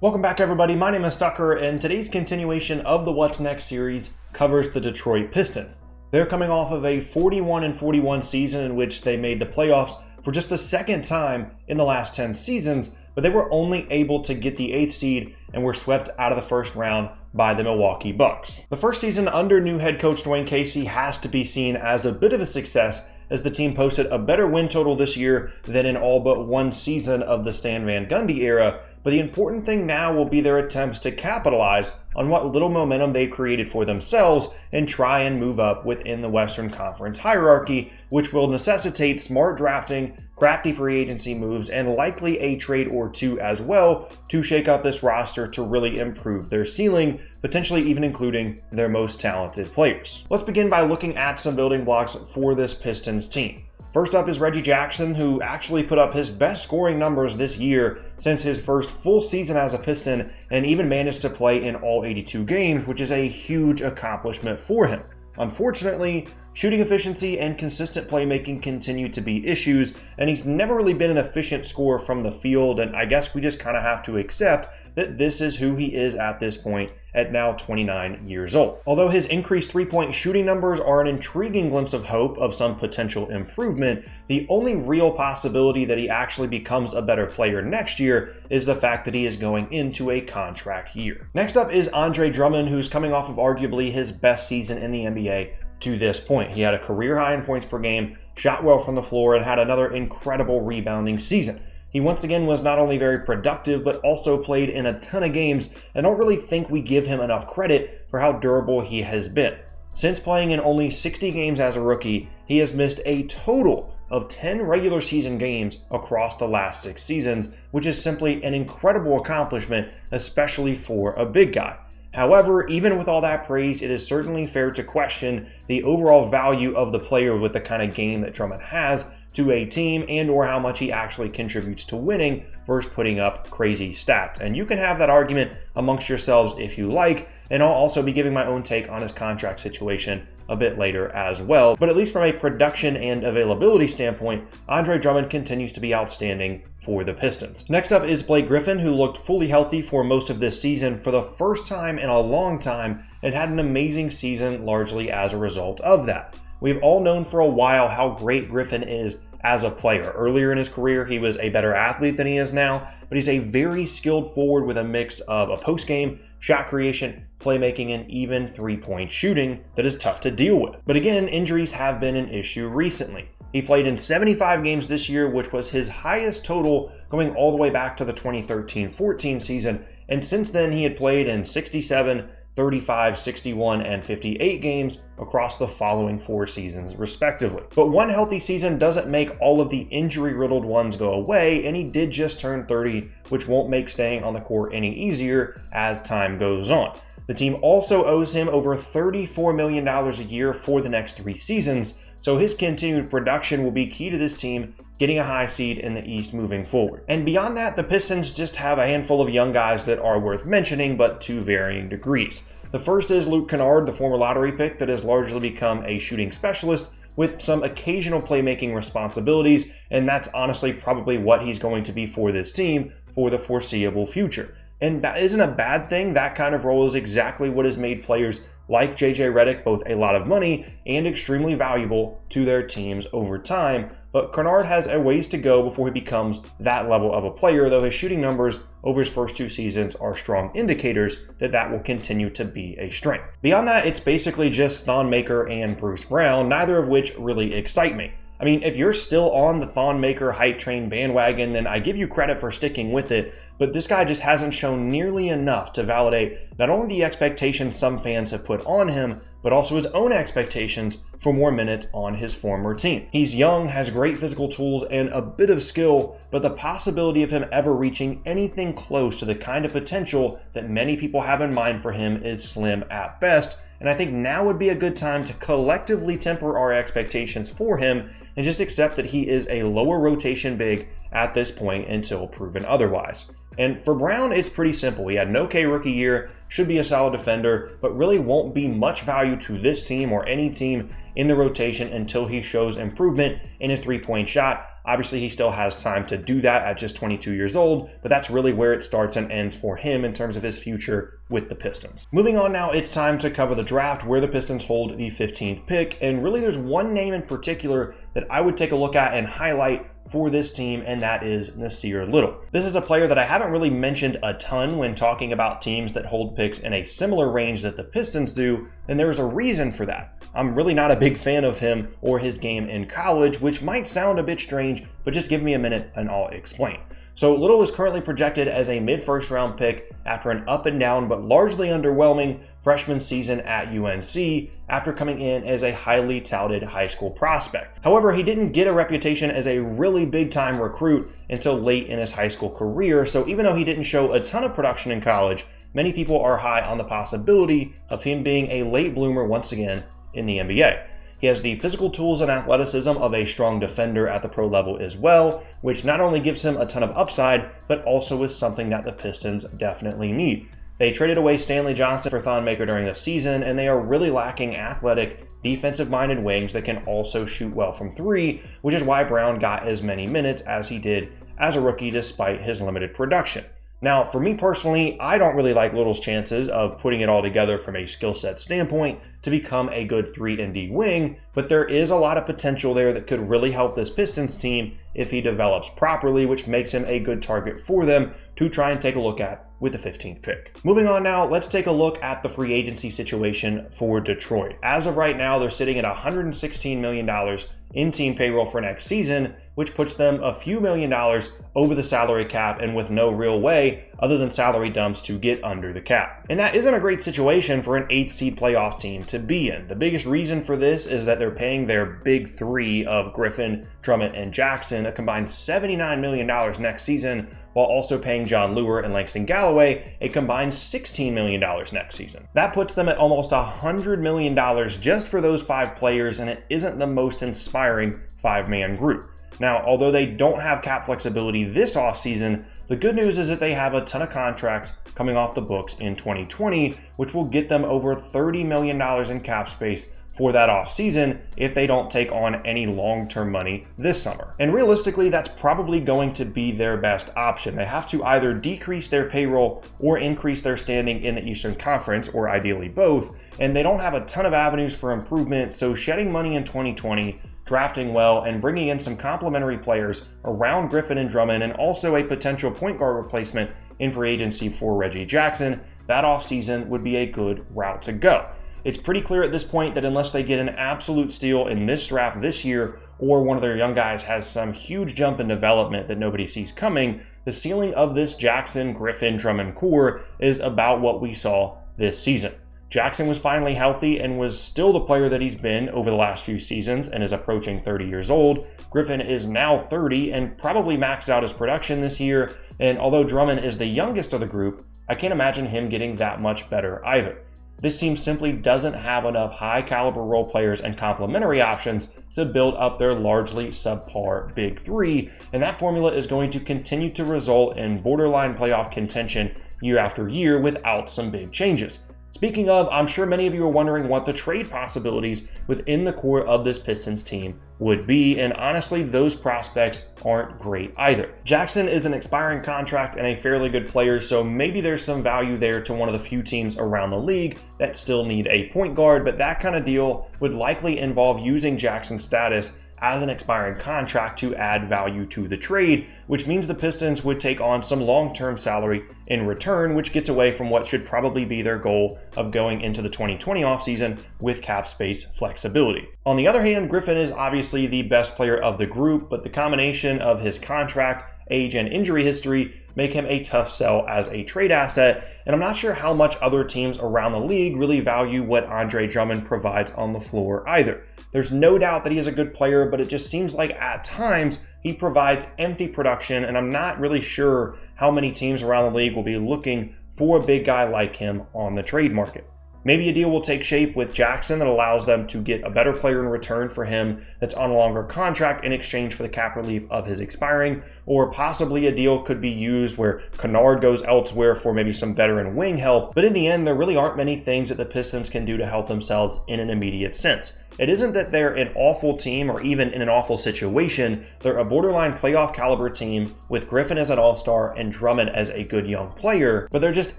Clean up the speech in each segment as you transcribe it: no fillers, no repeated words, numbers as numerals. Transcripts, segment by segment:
Welcome back, everybody. My name is Tucker, and today's continuation of the What's Next series covers the Detroit Pistons. They're coming off of a 41-41 season in which they made the playoffs for just the second time in the last 10 seasons, but they were only able to get the 8th seed and were swept out of the first round by the Milwaukee Bucks. The first season under new head coach Dwane Casey has to be seen as a bit of a success, as the team posted a better win total this year than in all but one season of the Stan Van Gundy era. But the important thing now will be their attempts to capitalize on what little momentum they've created for themselves and try and move up within the Western Conference hierarchy, which will necessitate smart drafting, crafty free agency moves, and likely a trade or two as well to shake up this roster to really improve their ceiling, potentially even including their most talented players. Let's begin by looking at some building blocks for this Pistons team. First up is Reggie Jackson, who actually put up his best scoring numbers this year since his first full season as a Piston, and even managed to play in all 82 games, which is a huge accomplishment for him. Unfortunately, shooting efficiency and consistent playmaking continue to be issues, and he's never really been an efficient scorer from the field, and I guess we just kind of have to accept that this is who he is at this point at now 29 years old. Although his increased three-point shooting numbers are an intriguing glimpse of hope of some potential improvement, the only real possibility that he actually becomes a better player next year is the fact that he is going into a contract year. Next up is Andre Drummond, who's coming off of arguably his best season in the NBA to this point. He had a career high in points per game, shot well from the floor, and had another incredible rebounding season. He once again was not only very productive, but also played in a ton of games, and I don't really think we give him enough credit for how durable he has been. Since playing in only 60 games as a rookie, he has missed a total of 10 regular season games across the last 6 seasons, which is simply an incredible accomplishment, especially for a big guy. However, even with all that praise, it is certainly fair to question the overall value of the player with the kind of game that Drummond has to a team, and or how much he actually contributes to winning versus putting up crazy stats. And you can have that argument amongst yourselves if you like, and I'll also be giving my own take on his contract situation a bit later as well. But at least from a production and availability standpoint, Andre Drummond continues to be outstanding for the Pistons. Next up is Blake Griffin, who looked fully healthy for most of this season for the first time in a long time and had an amazing season largely as a result of that. We've all known for a while how great Griffin is as a player. Earlier in his career, he was a better athlete than he is now, but he's a very skilled forward with a mix of a post-game, shot creation, playmaking, and even three-point shooting that is tough to deal with. But again, injuries have been an issue recently. He played in 75 games this year, which was his highest total going all the way back to the 2013-14 season, and since then he had played in 67, 35, 61, and 58 games across the following 4 seasons, respectively. But one healthy season doesn't make all of the injury-riddled ones go away, and he did just turn 30, which won't make staying on the court any easier as time goes on. The team also owes him over $34 million a year for the next 3 seasons, so his continued production will be key to this team getting a high seed in the East moving forward. And beyond that, the Pistons just have a handful of young guys that are worth mentioning, but to varying degrees. The first is Luke Kennard, the former lottery pick that has largely become a shooting specialist with some occasional playmaking responsibilities, and that's honestly probably what he's going to be for this team for the foreseeable future. And that isn't a bad thing. That kind of role is exactly what has made players like JJ Redick both a lot of money and extremely valuable to their teams over time. But Kennard has a ways to go before he becomes that level of a player, though his shooting numbers over his first 2 seasons are strong indicators that that will continue to be a strength. Beyond that, it's basically just Thon Maker and Bruce Brown, neither of which really excite me. I mean, if you're still on the Thon Maker hype train bandwagon, then I give you credit for sticking with it, but this guy just hasn't shown nearly enough to validate not only the expectations some fans have put on him, but also his own expectations for more minutes on his former team. He's young, has great physical tools, and a bit of skill, but the possibility of him ever reaching anything close to the kind of potential that many people have in mind for him is slim at best, and I think now would be a good time to collectively temper our expectations for him and just accept that he is a lower rotation big at this point until proven otherwise. And for Brown, it's pretty simple. He had an okay rookie year, should be a solid defender, but really won't be much value to this team or any team in the rotation until he shows improvement in his three-point shot. Obviously, he still has time to do that at just 22 years old, but that's really where it starts and ends for him in terms of his future with the Pistons. Moving on now, it's time to cover the draft where the Pistons hold the 15th pick, and really there's one name in particular that I would take a look at and highlight for this team, and that is Nasir Little. This is a player that I haven't really mentioned a ton when talking about teams that hold picks in a similar range that the Pistons do, and there's a reason for that. I'm really not a big fan of him or his game in college, which might sound a bit strange, but just give me a minute and I'll explain. So Little is currently projected as a mid-first round pick after an up and down but largely underwhelming freshman season at UNC after coming in as a highly touted high school prospect. However, he didn't get a reputation as a really big-time recruit until late in his high school career, so even though he didn't show a ton of production in college, many people are high on the possibility of him being a late bloomer once again in the NBA. He has the physical tools and athleticism of a strong defender at the pro level as well, which not only gives him a ton of upside, but also is something that the Pistons definitely need. They traded away Stanley Johnson for Thon Maker during the season, and they are really lacking athletic, defensive-minded wings that can also shoot well from three, which is why Brown got as many minutes as he did as a rookie despite his limited production. Now, for me personally, I don't really like Little's chances of putting it all together from a skill set standpoint to become a good 3-and-D wing, but there is a lot of potential there that could really help this Pistons team if he develops properly, which makes him a good target for them to try and take a look at with the 15th pick. Moving on now, let's take a look at the free agency situation for Detroit. As of right now, they're sitting at $116 million in team payroll for next season, which puts them a few $1,000,000 over the salary cap and with no real way other than salary dumps to get under the cap. And that isn't a great situation for an 8th seed playoff team to be in. The biggest reason for this is that they're paying their big three of Griffin, Drummond, and Jackson a combined $79 million next season, while also paying John Leuer and Langston Galloway a combined $16 million next season. That puts them at almost $100 million just for those 5 players, and it isn't the most inspiring 5-man group. Now, although they don't have cap flexibility this offseason, the good news is that they have a ton of contracts coming off the books in 2020, which will get them over $30 million in cap space for that offseason if they don't take on any long-term money this summer. And realistically, that's probably going to be their best option. They have to either decrease their payroll or increase their standing in the Eastern Conference, or ideally both, and they don't have a ton of avenues for improvement, so shedding money in 2020, drafting well, and bringing in some complementary players around Griffin and Drummond, and also a potential point guard replacement in free agency for Reggie Jackson, that offseason would be a good route to go. It's pretty clear at this point that unless they get an absolute steal in this draft this year, or one of their young guys has some huge jump in development that nobody sees coming, the ceiling of this Jackson, Griffin, Drummond core is about what we saw this season. Jackson was finally healthy and was still the player that he's been over the last few seasons and is approaching 30 years old. Griffin is now 30 and probably maxed out his production this year, and although Drummond is the youngest of the group, I can't imagine him getting that much better either. This team simply doesn't have enough high-caliber role players and complementary options to build up their largely subpar big three, and that formula is going to continue to result in borderline playoff contention year after year without some big changes. Speaking of, I'm sure many of you are wondering what the trade possibilities within the core of this Pistons team would be, and honestly, those prospects aren't great either. Jackson is an expiring contract and a fairly good player, so maybe there's some value there to one of the few teams around the league that still need a point guard, but that kind of deal would likely involve using Jackson's status as an expiring contract to add value to the trade, which means the Pistons would take on some long-term salary in return, which gets away from what should probably be their goal of going into the 2020 offseason with cap space flexibility. On the other hand, Griffin is obviously the best player of the group, but the combination of his contract, age, and injury history make him a tough sell as a trade asset, and I'm not sure how much other teams around the league really value what Andre Drummond provides on the floor either. There's no doubt that he is a good player, but it just seems like at times he provides empty production, and I'm not really sure how many teams around the league will be looking for a big guy like him on the trade market. Maybe a deal will take shape with Jackson that allows them to get a better player in return for him that's on a longer contract in exchange for the cap relief of his expiring, or possibly a deal could be used where Kennard goes elsewhere for maybe some veteran wing help. But in the end, there really aren't many things that the Pistons can do to help themselves in an immediate sense. It isn't that they're an awful team or even in an awful situation. They're a borderline playoff caliber team with Griffin as an all-star and Drummond as a good young player, but there just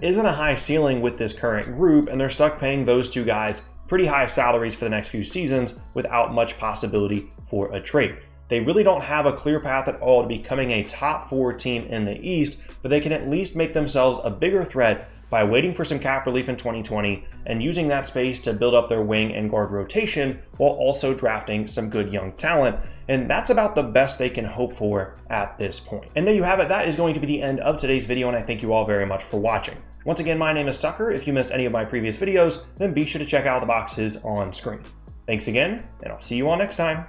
isn't a high ceiling with this current group, and they're stuck paying those two guys pretty high salaries for the next few seasons without much possibility for a trade. They really don't have a clear path at all to becoming a top 4 team in the East, but they can at least make themselves a bigger threat by waiting for some cap relief in 2020 and using that space to build up their wing and guard rotation while also drafting some good young talent. And that's about the best they can hope for at this point. And there you have it. That is going to be the end of today's video, and I thank you all very much for watching. Once again, my name is Tucker. If you missed any of my previous videos, then be sure to check out the boxes on screen. Thanks again, and I'll see you all next time.